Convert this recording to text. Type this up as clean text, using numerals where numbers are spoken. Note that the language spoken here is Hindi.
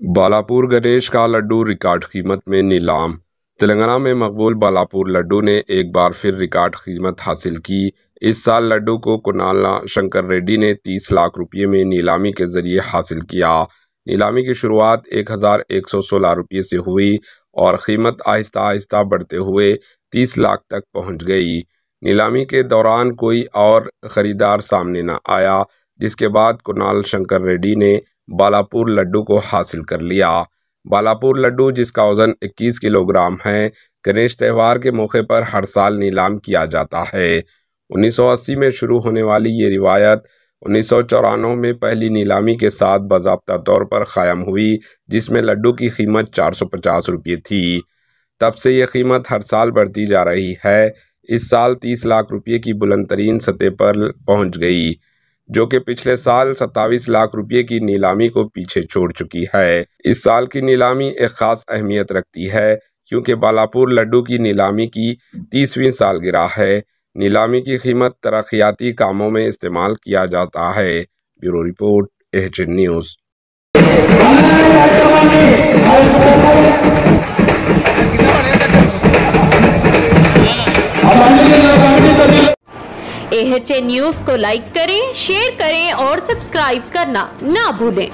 बालापुर गणेश का लड्डू रिकॉर्ड कीमत में नीलाम। तेलंगाना में मकबूल बालापुर लड्डू ने एक बार फिर रिकॉर्ड कीमत हासिल की। इस साल लड्डू को कुणाल शंकर रेड्डी ने 30 लाख रुपये में नीलामी के जरिए हासिल किया। नीलामी की शुरुआत 1116 रुपये से हुई और कीमत आहिस्ता आहिस्ता बढ़ते हुए 30 लाख तक पहुंच गई। नीलामी के दौरान कोई और ख़रीदार सामने न आया, जिसके बाद कुणाल शंकर रेड्डी ने बालापुर लड्डू को हासिल कर लिया। बालापुर लड्डू, जिसका वजन 21 किलोग्राम है, गणेश त्यौहार के मौके पर हर साल नीलाम किया जाता है। 1980 में शुरू होने वाली ये रिवायत 1994 में पहली नीलामी के साथ बाज़ाब्ता तौर पर क़ायम हुई, जिसमें लड्डू की कीमत 450 रुपये थी। तब से ये कीमत हर साल बढ़ती जा रही है। इस साल 30 लाख रुपये की बुलंदतरीन सतह पर पहुंच गई, जो कि पिछले साल 27 लाख रुपये की नीलामी को पीछे छोड़ चुकी है। इस साल की नीलामी एक ख़ास अहमियत रखती है, क्योंकि बालापुर लड्डू की नीलामी की 30वीं सालगिरह है। नीलामी की कीमत तरक्याती कामों में इस्तेमाल किया जाता है। Bureau report, HN news. HN news को लाइक करें, शेयर करें और सब्सक्राइब करना ना भूलें।